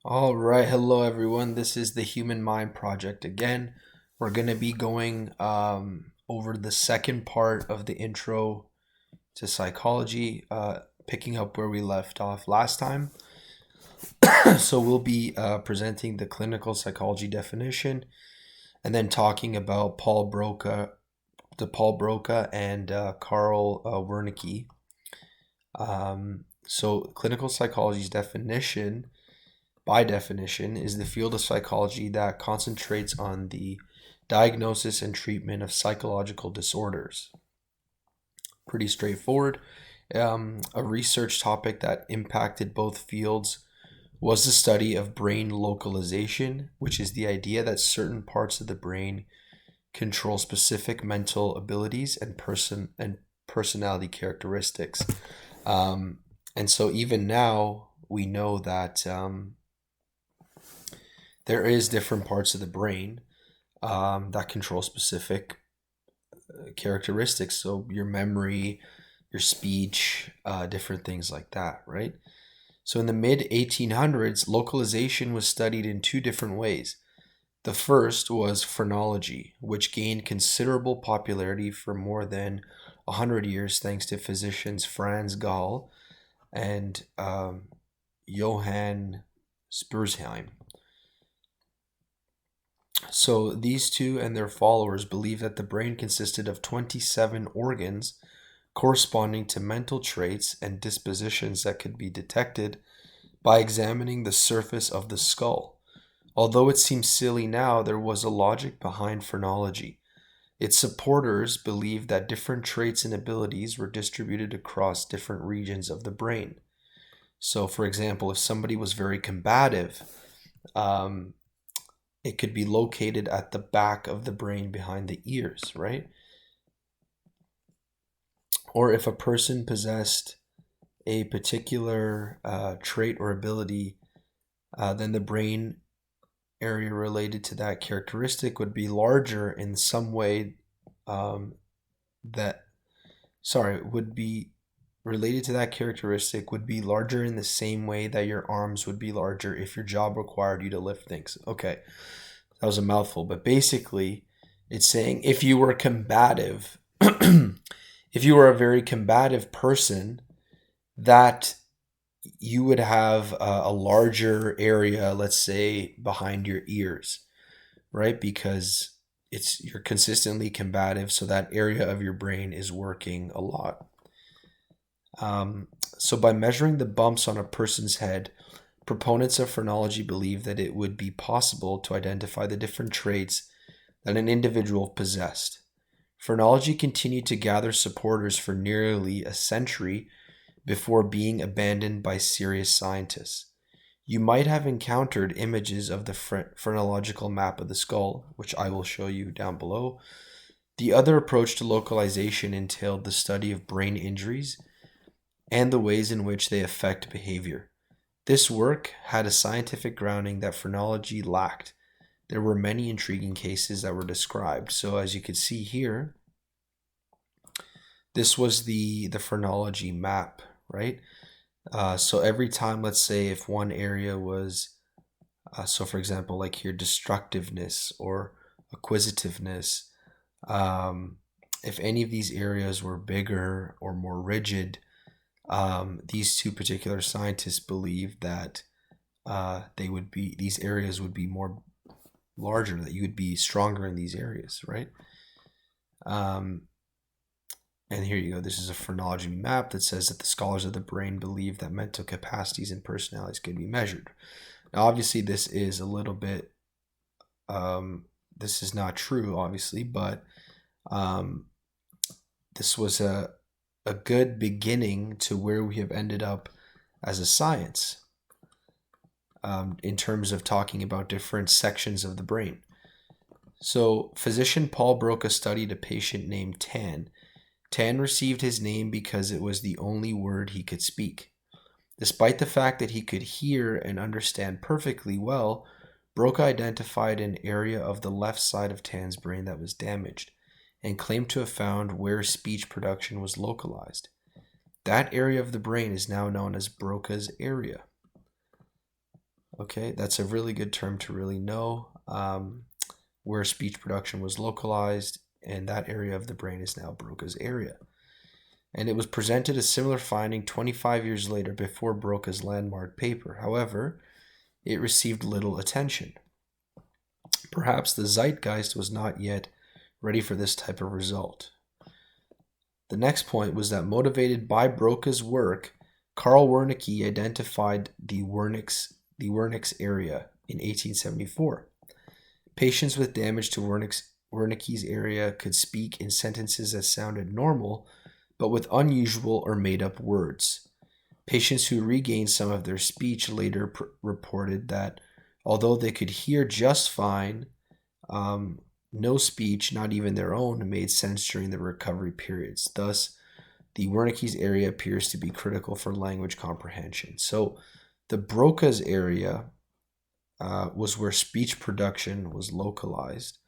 All right, hello everyone. This is the Human Mind Project again. We're going to be going over the second part of the intro to psychology, picking up where we left off last time. So we'll be presenting the clinical psychology definition and then talking about Paul Broca and Carl Wernicke. So clinical psychology's definition by definition, is the field of psychology that concentrates on the diagnosis and treatment of psychological disorders. Pretty straightforward. A research topic that impacted both fields was the study of brain localization, which is the idea that certain parts of the brain control specific mental abilities and personality characteristics. And so even now we know that there is different parts of the brain that control specific characteristics. So your memory, your speech, different things like that, right? So in the mid 1800s, localization was studied in two different ways. The first was phrenology, which gained considerable popularity for more than 100 years thanks to physicians Franz Gall and Johann Spurzheim. So these two and their followers believed that the brain consisted of 27 organs corresponding to mental traits and dispositions that could be detected by examining the surface of the skull. Although it seems silly now, there was a logic behind phrenology. Its supporters believed that different traits and abilities were distributed across different regions of the brain. So, for example, if somebody was very combative, um, it could be located at the back of the brain behind the ears, right? Or if a person possessed a particular trait or ability, then the brain area related to that characteristic would be larger in some way that, sorry, would be related to that characteristic would be larger in the same way that your arms would be larger if your job required you to lift things. Okay, that was a mouthful, but basically it's saying if you were combative, if you were a very combative person, that you would have a larger area, let's say behind your ears, right? Because you're consistently combative, so that area of your brain is working a lot. So by measuring the bumps on a person's head, proponents of phrenology believe that it would be possible to identify the different traits that an individual possessed. Phrenology continued to gather supporters for nearly a century before being abandoned by serious scientists. You might have encountered images of the phrenological map of the skull, which I will show you down below. The other approach to localization entailed the study of brain injuries and the ways in which they affect behavior. This work had a scientific grounding that phrenology lacked. There were many intriguing cases that were described. So as you can see here, this was the phrenology map, right? So every time, let's say if one area was, so for example, like here, destructiveness or acquisitiveness, if any of these areas were bigger or more rigid, these two particular scientists believe that these areas would be more larger, that you would be stronger in these areas, right? Um, and here you go. This is a phrenology map that says that the scholars of the brain believe that mental capacities and personalities can be measured. Now, obviously, this is a little bit, this is not true, obviously, but um, this was a good beginning to where we have ended up as a science, in terms of talking about different sections of the brain. So, physician Paul Broca studied a patient named Tan. Tan received his name because it was the only word he could speak. Despite the fact that he could hear and understand perfectly well, Broca identified an area of the left side of Tan's brain that was damaged and claimed to have found where speech production was localized. That area of the brain is now known as Broca's area. Okay, that's a really good term to really know. Where speech production was localized, and that area of the brain is now Broca's area. And it was presented a similar finding 25 years later before Broca's landmark paper. However, it received little attention. Perhaps the zeitgeist was not yet ready for this type of result. The next point was that, motivated by Broca's work, Carl Wernicke identified the Wernicke's area in 1874. Patients with damage to Wernicke's area could speak in sentences that sounded normal, but with unusual or made-up words. Patients who regained some of their speech later reported that although they could hear just fine, no speech, not even their own, made sense during the recovery periods. Thus, the Wernicke's area appears to be critical for language comprehension. So, the Broca's area was where speech production was localized,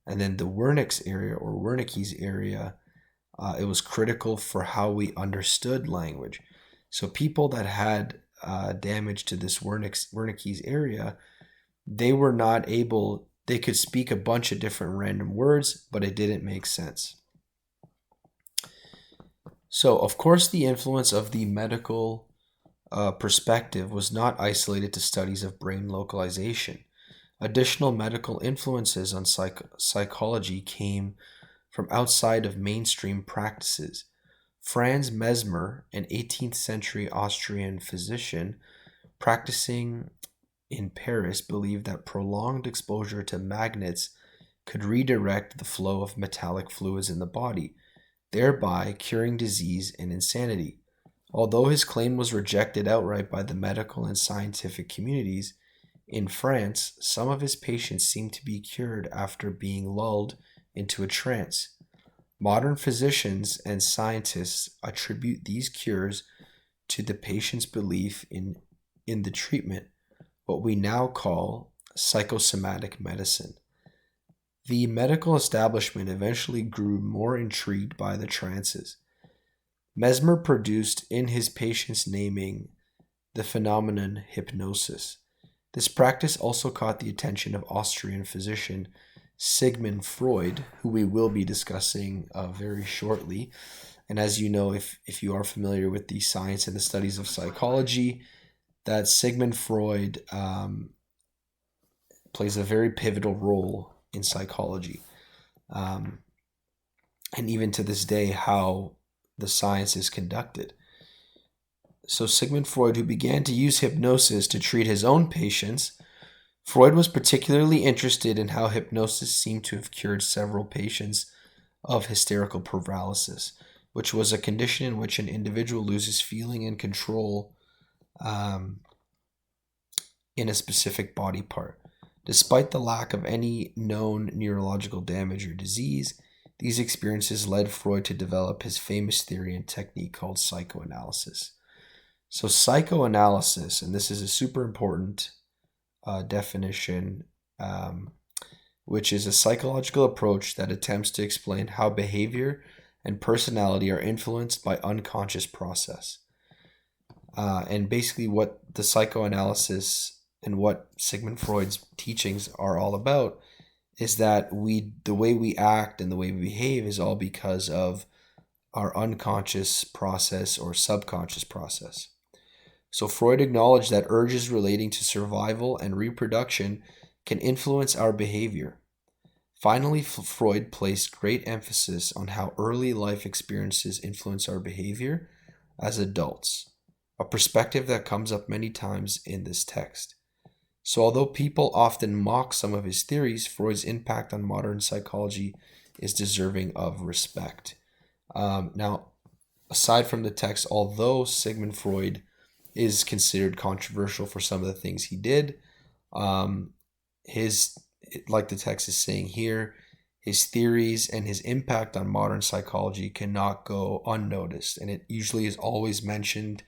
and then the Wernicke's area, or Wernicke's area, it was critical for how we understood language. So, people that had damage to this Wernicke's area, they were not able. They could speak a bunch of different random words, but it didn't make sense. So, of course, the influence of the medical perspective was not isolated to studies of brain localization. Additional medical influences on psychology came from outside of mainstream practices. Franz Mesmer, an 18th century Austrian physician practicing in Paris, believed that prolonged exposure to magnets could redirect the flow of metallic fluids in the body, thereby curing disease and insanity. Although his claim was rejected outright by the medical and scientific communities, in France, some of his patients seemed to be cured after being lulled into a trance. Modern physicians and scientists attribute these cures to the patient's belief in the treatment, what we now call psychosomatic medicine. The medical establishment eventually grew more intrigued by the trances. Mesmer produced in his patients naming the phenomenon hypnosis. This practice also caught the attention of Austrian physician Sigmund Freud, who we will be discussing very shortly. And as you know, if you are familiar with the science and the studies of psychology, that Sigmund Freud plays a very pivotal role in psychology. And even to this day, how the science is conducted. So Sigmund Freud, who began to use hypnosis to treat his own patients, Freud was particularly interested in how hypnosis seemed to have cured several patients of hysterical paralysis, which was a condition in which an individual loses feeling and control in a specific body part. Despite the lack of any known neurological damage or disease, these experiences led Freud to develop his famous theory and technique called psychoanalysis. So psychoanalysis, and this is a super important definition, which is a psychological approach that attempts to explain how behavior and personality are influenced by unconscious process. And basically what the psychoanalysis and what Sigmund Freud's teachings are all about is that the way we act and the way we behave is all because of our unconscious process or subconscious process. So Freud acknowledged that urges relating to survival and reproduction can influence our behavior. Finally, Freud placed great emphasis on how early life experiences influence our behavior as adults, a perspective that comes up many times in this text. So although people often mock some of his theories, Freud's impact on modern psychology is deserving of respect. Now, aside from the text, although Sigmund Freud is considered controversial for some of the things he did, his, like the text is saying here, his theories and his impact on modern psychology cannot go unnoticed, and it usually is always mentioned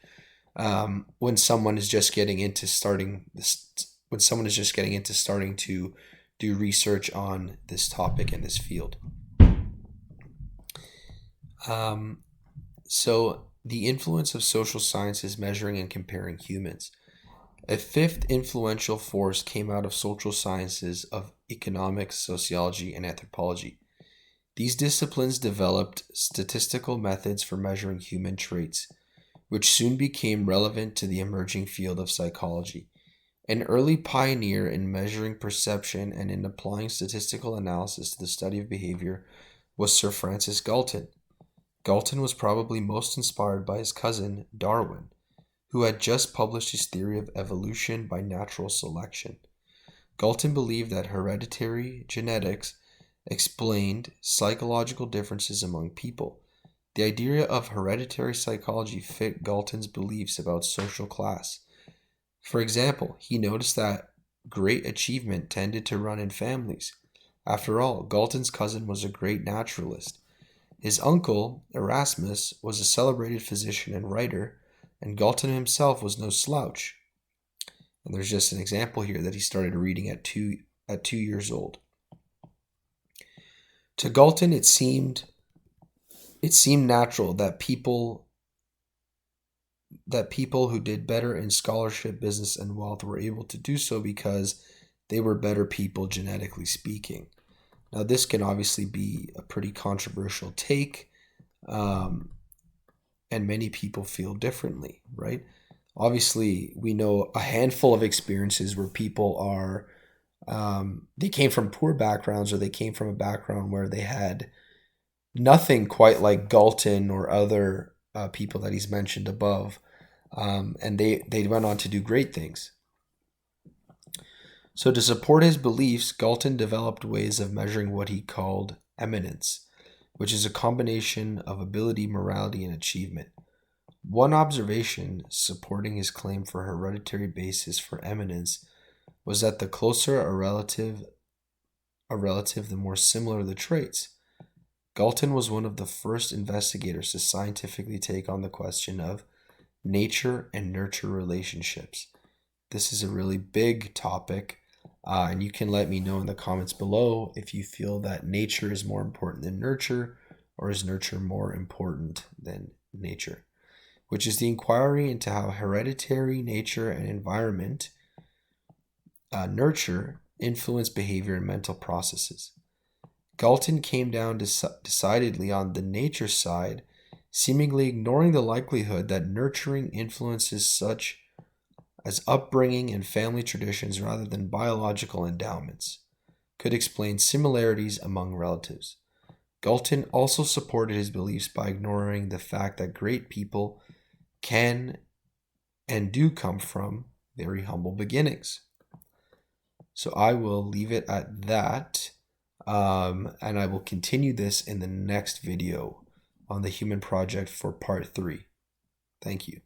when someone is just getting into starting to do research on this topic in this field. So the influence of social sciences measuring and comparing humans. A fifth influential force came out of social sciences of economics, sociology, and anthropology. These disciplines developed statistical methods for measuring human traits, which soon became relevant to the emerging field of psychology. An early pioneer in measuring perception and in applying statistical analysis to the study of behavior was Sir Francis Galton. Galton was probably most inspired by his cousin, Darwin, who had just published his theory of evolution by natural selection. Galton believed that hereditary genetics explained psychological differences among people. The idea of hereditary psychology fit Galton's beliefs about social class. For example, he noticed that great achievement tended to run in families. After all, Galton's cousin was a great naturalist. His uncle, Erasmus, was a celebrated physician and writer, and Galton himself was no slouch. And there's just an example here that he started reading at 2 years old. To Galton, it seemed natural that people who did better in scholarship, business, and wealth were able to do so because they were better people, genetically speaking. Now, this can obviously be a pretty controversial take, and many people feel differently, right? Obviously, we know a handful of experiences where people are, they came from poor backgrounds, or they came from a background where they had nothing quite like Galton or other people that he's mentioned above, and they went on to do great things. So to support his beliefs, Galton developed ways of measuring what he called eminence, which is a combination of ability, morality, and achievement. One observation supporting his claim for hereditary basis for eminence was that the closer a relative, the more similar the traits. Galton was one of the first investigators to scientifically take on the question of nature and nurture relationships. This is a really big topic, and you can let me know in the comments below if you feel that nature is more important than nurture, or is nurture more important than nature, which is the inquiry into how hereditary, nature, and environment, nurture, influence behavior and mental processes. Galton came down decidedly on the nature side, seemingly ignoring the likelihood that nurturing influences such as upbringing and family traditions rather than biological endowments could explain similarities among relatives. Galton also supported his beliefs by ignoring the fact that great people can and do come from very humble beginnings. So I will leave it at that, and I will continue this in the next video on the Human Project for part 3. Thank you.